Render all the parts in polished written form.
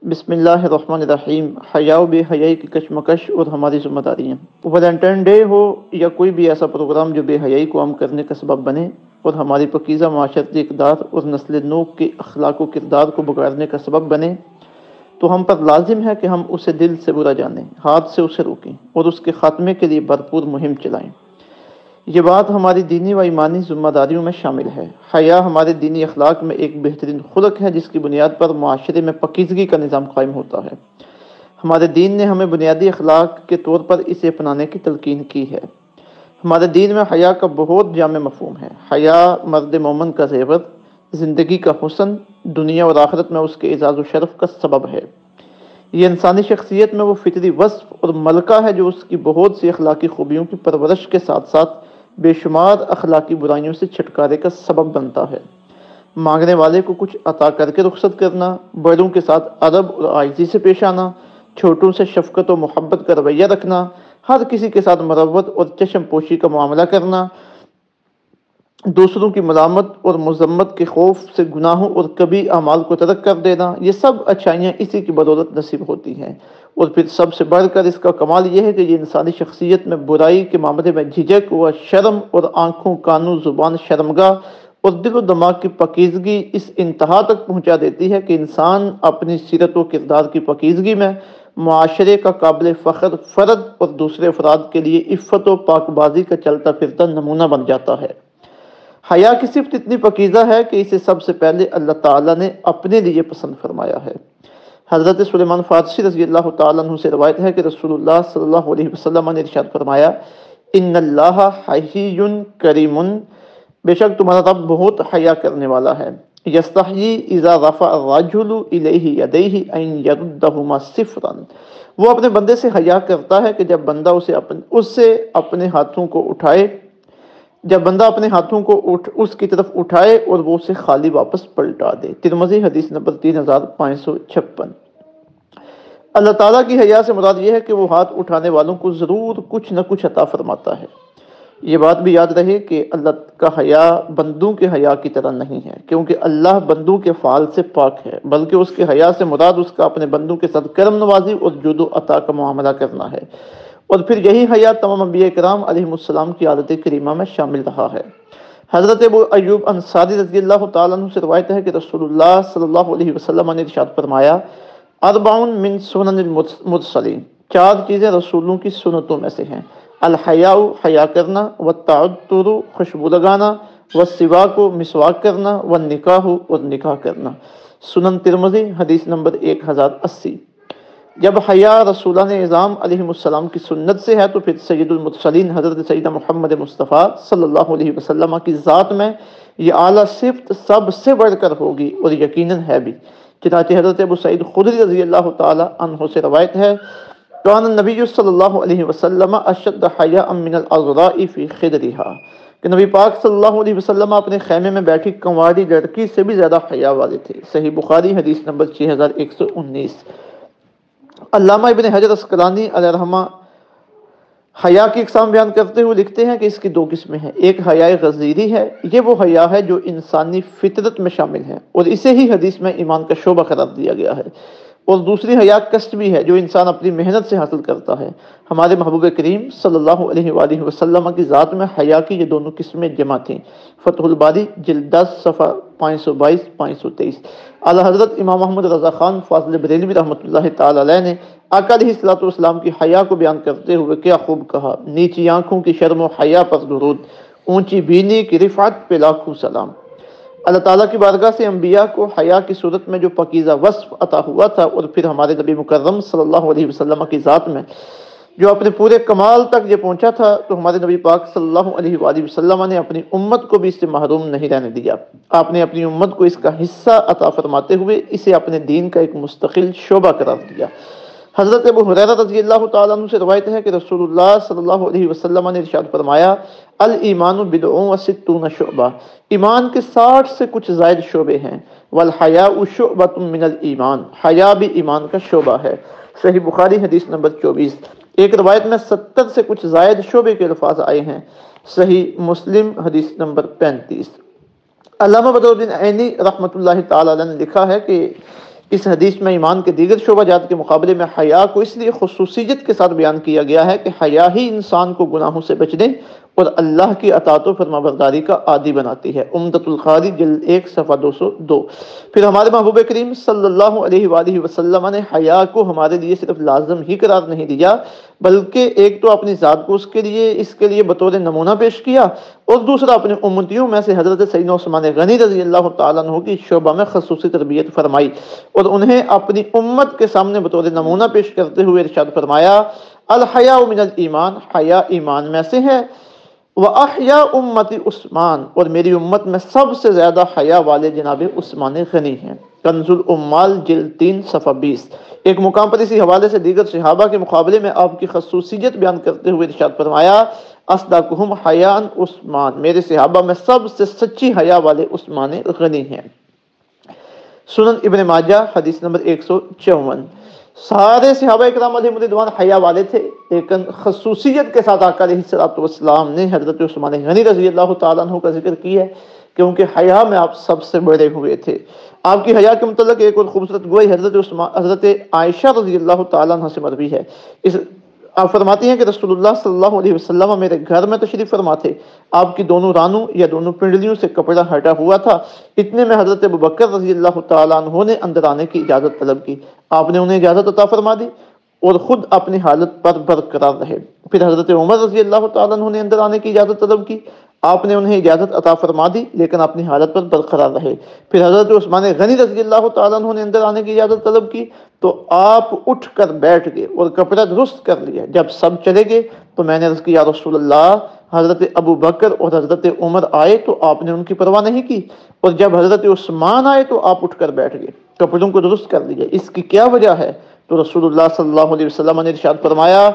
بسم اللہ الرحمن الرحیم۔ حیا و بے حیائی کی کشمکش اور ہماری ذمہ داریاں۔ ویلنٹائن ڈے ہو یا کوئی بھی ایسا پروگرام جو بے حیائی کو عام کرنے کا سبب بنے اور ہماری پاکیزہ معاشرتی اقدار اور نسل نو کے اخلاق و کردار کو بگاڑنے کا سبب بنے، تو ہم پر لازم ہے کہ ہم اسے دل سے برا جانیں، ہاتھ سے اسے روکیں اور اس کے خاتمے کے لیے بھرپور مہم چلائیں۔ یہ بات ہماری دینی و ایمانی ذمہ داریوں میں شامل ہے۔ حیا ہمارے دینی اخلاق میں ایک بہترین خلق ہے جس کی بنیاد پر معاشرے میں پاکیزگی کا نظام قائم ہوتا ہے۔ ہمارے دین نے ہمیں بنیادی اخلاق کے طور پر اسے اپنانے کی تلقین کی ہے۔ ہمارے دین میں حیا کا بہت جامع مفہوم ہے۔ حیا مرد مومن کا زیور، زندگی کا حسن، دنیا اور آخرت میں اس کے اعزاز و شرف کا سبب ہے۔ یہ انسانی شخصیت میں وہ فطری وصف اور ملکہ ہے جو اس کی بہت سی اخلاقی خوبیوں کی پرورش کے ساتھ ساتھ بے شمار اخلاقی برائیوں سے چھٹکارے کا سبب بنتا ہے۔ مانگنے والے کو کچھ عطا کر کے رخصت کرنا، بڑوں کے ساتھ ادب اور عاجزی سے پیش آنا، چھوٹوں سے شفقت و محبت کا رویہ رکھنا، ہر کسی کے ساتھ مروت اور چشم پوشی کا معاملہ کرنا، دوسروں کی ملامت اور مذمت کے خوف سے گناہوں اور کبھی اعمال کو ترک کر دینا، یہ سب اچھائیاں اسی کی بدولت نصیب ہوتی ہیں۔ اور پھر سب سے بڑھ کر اس کا کمال یہ ہے کہ یہ انسانی شخصیت میں برائی کے معاملے میں جھجک و شرم اور آنکھوں، کانوں، زبان شرمگاہ اور دل و دماغ کی پاکیزگی اس انتہا تک پہنچا دیتی ہے کہ انسان اپنی سیرت و کردار کی پاکیزگی میں معاشرے کا قابل فخر فرد اور دوسرے افراد کے لیے عفت و پاک بازی کا چلتا پھرتا نمونہ بن جاتا ہے۔ حیا کی صفت اتنی پاکیزہ ہے کہ اسے سب سے پہلے اللہ تعالیٰ نے اپنے لیے پسند فرمایا ہے۔ حضرت سلیمان فارسی رضی اللہ تعالیٰ عنہ سے روایت ہے کہ رسول اللہ صلی اللہ علیہ وسلم نے ارشاد فرمایا، ان اللہ حی کریم، بے شک تمہارا رب بہت حیا کرنے والا ہے۔ یستحیی اذا رفع الرجل الیہ یدیہ ان یردہما صفرا، وہ اپنے بندے سے حیا کرتا ہے کہ جب بندہ اسے اپنے ہاتھوں کو اٹھائے، جب بندہ اپنے ہاتھوں کو اس کی طرف اٹھائے اور وہ اسے خالی واپس پلٹا دے۔ ترمذی حدیث نمبر 3556۔ اللہ تعالیٰ کی حیا سے مراد یہ ہے کہ وہ ہاتھ اٹھانے والوں کو ضرور کچھ نہ کچھ عطا فرماتا ہے۔ یہ بات بھی یاد رہے کہ اللہ کا حیا بندوں کے حیا کی طرح نہیں ہے، کیونکہ اللہ بندوں کے فعال سے پاک ہے، بلکہ اس کے حیا سے مراد اس کا اپنے بندوں کے ساتھ کرم نوازی اور جود و عطا کا معاملہ کرنا ہے۔ اور پھر یہی حیا تمام انبیاء کرام علیہ السلام کی عادت کریمہ میں شامل رہا ہے۔ حضرت ابو ایوب انصاری رضی اللہ تعالیٰ عنہ سے روایت ہے کہ رسول اللہ صلی اللہ علیہ وسلم نے ارشاد فرمایا، اربعون من سنن المرسلین، چار چیزیں رسولوں کی سنتوں میں سے ہیں، الحیاء حیا کرنا، والتعطر خوشبو لگانا، والسواک مسواک کرنا، والنکاح اور نکاح کرنا۔ سنن ترمذی حدیث نمبر 1080۔ جب حیا رسولان اعظام علیہ السلام کی سنت سے ہے تو پھر سید المرسلین حضرت سیدنا محمد مصطفیٰ صلی اللہ علیہ وسلم کی ذات میں یہ اعلیٰ صفت سب سے بڑھ کر ہوگی، اور یقیناً ہے بھی۔ چنانچہ حضرت ابو سعید خدری رضی اللہ تعالی عنہ سے روایت ہے، کان النبی صلی اللہ علیہ وسلم اشد حیاء من العذراء فی خدرها، کہ نبی پاک صلی اللہ علیہ وسلم اپنے خیمے میں بیٹھی کنواری لڑکی سے بھی زیادہ حیا والے تھے۔ صحیح بخاری حدیث نمبر 6119۔ علامہ ابن حجر عسقلانی علیہ رحمہ حیا کی اقسام بیان کرتے ہوئے لکھتے ہیں کہ اس کی دو قسمیں ہیں۔ ایک حیا غضیری ہے، یہ وہ حیا ہے جو انسانی فطرت میں شامل ہے اور اسے ہی حدیث میں ایمان کا شعبہ قرار دیا گیا ہے، اور دوسری حیا کسبی ہے جو انسان اپنی محنت سے حاصل کرتا ہے۔ ہمارے محبوب کریم صلی اللہ علیہ وآلہ وسلم کی ذات میں حیا کی یہ دونوں قسمیں جمع تھیں۔ فتح الباری جلد 10 صفحہ 522-523۔ اعلیٰ حضرت امام محمد رضا خان فاضل بریلوی رحمۃ اللہ تعالی علیہ نے آقا علیہ الصلوۃ والسلام کی حیا کو بیان کرتے ہوئے کیا خوب کہا، نیچی آنکھوں کی شرم و حیا پر درود، اونچی بینی کی رفعت پہ لاکھوں سلام۔ اللہ تعالیٰ کی بارگاہ سے انبیاء کو حیا کی صورت میں جو پاکیزہ وصف عطا ہوا تھا، اور پھر ہمارے نبی مکرم صلی اللہ علیہ وسلم کی ذات میں جو اپنے پورے کمال تک یہ پہنچا تھا، تو ہمارے نبی پاک صلی اللہ علیہ وآلہ وسلم نے اپنی امت کو بھی اس سے محروم نہیں رہنے دیا۔ آپ نے اپنی امت کو اس کا حصہ عطا فرماتے ہوئے اسے اپنے دین کا ایک مستقل شعبہ قرار دیا۔ حضرت ابو ہریرہ رضی اللہ تعالیٰ عنہ سے روایت ہے کہ رسول اللہ صلی اللہ علیہ وسلم نے ارشاد فرمایا، الایمان بضع وستون شعبہ، ایمان کے 60 سے کچھ زائد شعبے ہیں، والحیاء شعبۃ من الایمان، حیا بھی ایمان کا شعبہ ہے۔ صحیح بخاری حدیث نمبر 24۔ ایک روایت میں 70 سے کچھ زائد شعبے کے الفاظ آئے ہیں۔ صحیح مسلم حدیث نمبر 35۔ علامہ بدر الدین عینی رحمۃ اللہ تعالی علیہ نے لکھا ہے کہ اس حدیث میں ایمان کے دیگر شعبہ جات کے مقابلے میں حیا کو اس لیے خصوصیت کے ساتھ بیان کیا گیا ہے کہ حیا ہی انسان کو گناہوں سے بچنے اور اللہ کی اطاعت و فرمانبرداری کا عادی بناتی ہے۔ عمدۃ القاری جلد 1 صفحہ 202۔ پھر ہمارے محبوب کریم صلی اللہ علیہ وآلہ وسلم نے حیا کو ہمارے لیے صرف لازم ہی قرار نہیں دیا، بلکہ ایک تو اپنی ذات کو اس کے لیے بطور نمونہ پیش کیا، اور دوسرا اپنے امتیوں میں سے حضرت سیدنا عثمان غنی رضی اللہ تعالیٰ عنہ کی شعبہ میں خصوصی تربیت فرمائی اور انہیں اپنی امت کے سامنے بطور نمونہ پیش کرتے ہوئے ارشاد فرمایا، الحیاء من الایمان، حیا ایمان میں سے ہے، وَأَحْيَا أُمَّتِ عثمان، اور میری امت میں سب سے زیادہ حیا والے جناب عثمان غنی ہیں۔ کنز الامال جلد 3 صفحہ 20۔ ایک مقام پر اسی حوالے سے دیگر صحابہ کے مقابلے میں آپ کی خصوصیت بیان کرتے ہوئے ارشاد فرمایا، اصدقہم حیاء عثمان، میرے صحابہ میں سب سے سچی حیا والے عثمان غنی ہیں۔ سنن ابن ماجہ حدیث نمبر 154۔ سارے صحابہ اکرام علیہم رضوان حیا والے تھے، لیکن خصوصیت کے ساتھ آقا علیہ السلام نے حضرت عثمان غنی رضی اللہ تعالیٰ عنہ کا ذکر کیا ہے، کیونکہ حیا میں آپ سب سے بڑے ہوئے تھے۔ آپ کی حیا کے متعلق ایک اور خوبصورت گوئی حضرت عائشہ رضی اللہ تعالیٰ عنہ سے مروی ہے۔ آپ فرماتی ہیں کہ رسول اللہ صلی اللہ علیہ وسلم میرے گھر میں تشریف فرما تھے، آپ کی دونوں رانوں یا دونوں پنڈلیوں سے کپڑا ہٹا ہوا تھا، اتنے میں حضرت ابوبکر رضی اللہ تعالیٰ عنہ نے اندر آنے کی اجازت طلب کی، آپ نے انہیں اجازت عطا فرما دی اور خود اپنی حالت پر برقرار رہے۔ پھر حضرت عمر رضی اللہ تعالیٰ عنہ نے اندر آنے کی اجازت طلب کی، آپ نے انہیں اجازت عطا فرما دی لیکن اپنی حالت پر برقرار رہے۔ پھر حضرت عثمان غنی رضی اللہ تعالیٰ عنہ نے اندر آنے کی اجازت طلب کی تو آپ اٹھ کر بیٹھ گئے اور کپڑا درست کر لیا۔ جب سب چلے گئے تو میں نے عرض کی، یا رسول اللہ، حضرت ابو بکر اور حضرت عمر آئے تو آپ نے ان کی پرواہ نہیں کی، اور جب حضرت عثمان آئے تو آپ اٹھ کر بیٹھ گئے، کپڑوں کو درست کر لیا، اس کی کیا وجہ ہے؟ تو رسول اللہ صلی اللہ علیہ وسلم نے ارشاد فرمایا،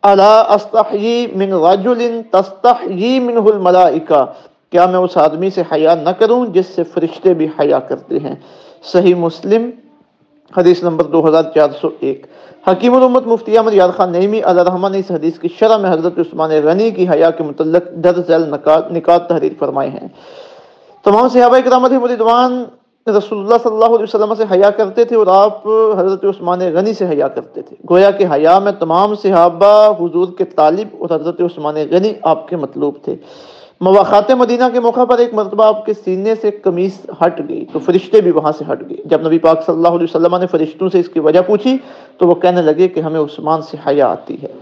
الا استحیی من رجل تستحیی منہ الملائکہ، کیا میں اس آدمی سے حیا نہ کروں جس سے فرشتے بھی حیا کرتے ہیں؟ صحیح مسلم حدیث نمبر 2401۔ حکیم الامت مفتی احمد یار خان نعیمی علیہ الرحمہ نے اس حدیث کی شرح میں حضرت عثمان غنی کی حیا کے متعلق درج ذیل نکات تحریر فرمائے ہیں۔ تمام صحابہ کرام علیہم رضوان رسول اللہ صلی اللہ علیہ وسلم سے حیا کرتے تھے اور آپ حضرت عثمان غنی سے حیا کرتے تھے، گویا کہ حیا میں تمام صحابہ حضور کے طالب اور حضرت عثمان غنی آپ کے مطلوب تھے۔ مواخات مدینہ کے موقع پر ایک مرتبہ آپ کے سینے سے قمیص ہٹ گئی تو فرشتے بھی وہاں سے ہٹ گئے۔ جب نبی پاک صلی اللہ علیہ وسلم نے فرشتوں سے اس کی وجہ پوچھی تو وہ کہنے لگے کہ ہمیں عثمان سے حیا آتی ہے۔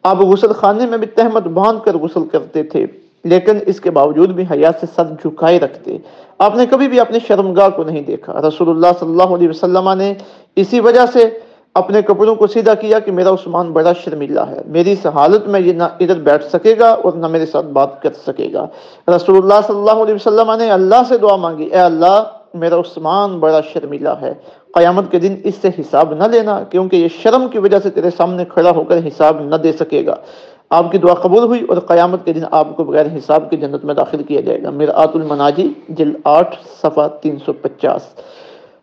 آپ غسل خانے میں بھی تہمت باندھ کر غسل کرتے تھے، لیکن اس کے باوجود بھی حیا سے سر جھکائے رکھتے۔ آپ نے کبھی بھی اپنی شرمگاہ کو نہیں دیکھا۔ رسول اللہ صلی اللہ علیہ وسلم نے اسی وجہ سے اپنے کپڑوں کو سیدھا کیا کہ میرا عثمان بڑا شرمیلا ہے، میری اس حالت میں یہ نہ ادھر بیٹھ سکے گا اور نہ میرے ساتھ بات کر سکے گا۔ رسول اللہ صلی اللہ علیہ وسلم نے اللہ سے دعا مانگی، اے اللہ میرا عثمان بڑا شرمیلا ہے، قیامت کے دن اس سے حساب نہ لینا، کیونکہ یہ شرم کی وجہ سے تیرے سامنے کھڑا ہو کر حساب نہ دے سکے گا۔ آپ کی دعا قبول ہوئی اور قیامت کے دن آپ کو بغیر حساب کی جنت میں داخل کیا جائے گا۔ مرآت المناجی جلد 8 صفحہ 350۔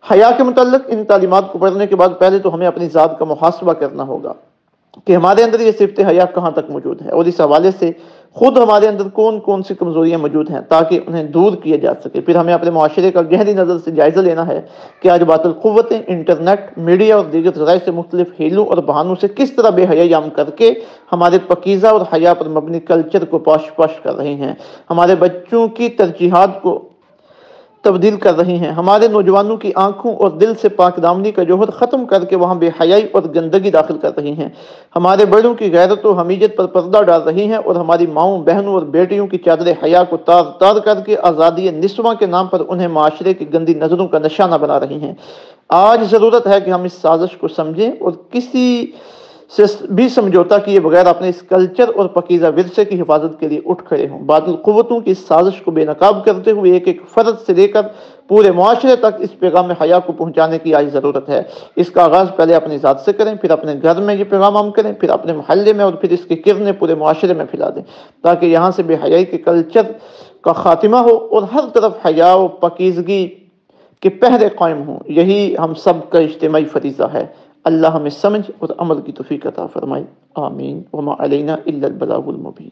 حیا کے متعلق ان تعلیمات کو پڑھنے کے بعد پہلے تو ہمیں اپنی ذات کا محاسبہ کرنا ہوگا کہ ہمارے اندر یہ صفت حیا کہاں تک موجود ہے، اور اس حوالے سے خود ہمارے اندر کون کون سی کمزوریاں موجود ہیں تاکہ انہیں دور کیا جا سکے۔ پھر ہمیں اپنے معاشرے کا گہری نظر سے جائزہ لینا ہے کہ آج باطل قوتیں انٹرنیٹ، میڈیا اور دیگر ذرائع سے مختلف ہیلوں اور بہانوں سے کس طرح بے حیائی عام کر کے ہمارے پاکیزہ اور حیا پر مبنی کلچر کو پاش کر رہی ہیں، ہمارے بچوں کی ترجیحات کو تبدیل کر رہی ہیں، ہمارے نوجوانوں کی آنکھوں اور دل سے پاک دامنی کا جوہر ختم کر کے وہاں بے حیائی اور گندگی داخل کر رہی ہیں، ہمارے بڑوں کی غیرت و حمیت پر پردہ ڈال رہی ہیں اور ہماری ماؤں، بہنوں اور بیٹیوں کی چادر حیا کو تار تار کر کے آزادی نسواں کے نام پر انہیں معاشرے کی گندی نظروں کا نشانہ بنا رہی ہیں۔ آج ضرورت ہے کہ ہم اس سازش کو سمجھیں اور کسی سے بھی سمجھوتا کیے بغیر اپنے اس کلچر اور پاکیزہ ورثے کی حفاظت کے لیے اٹھ کھڑے ہوں۔ باطل قوتوں کی اس سازش کو بے نقاب کرتے ہوئے ایک ایک فرد سے لے کر پورے معاشرے تک اس پیغام حیا کو پہنچانے کی آج ضرورت ہے۔ اس کا آغاز پہلے اپنی ذات سے کریں، پھر اپنے گھر میں یہ پیغام عام کریں، پھر اپنے محلے میں، اور پھر اس کی کرنیں پورے معاشرے میں پھیلا دیں تاکہ یہاں سے بے حیائی کے کلچر کا خاتمہ ہو اور ہر طرف حیا و پاکیزگی کے پہرے قائم ہوں۔ یہی ہم سب کا اجتماعی فریضہ ہے۔ اللہ ہمیں سمجھ اور عمل کی توفیق عطا فرمائے، آمین۔ وما علینا الا البلاغ المبین۔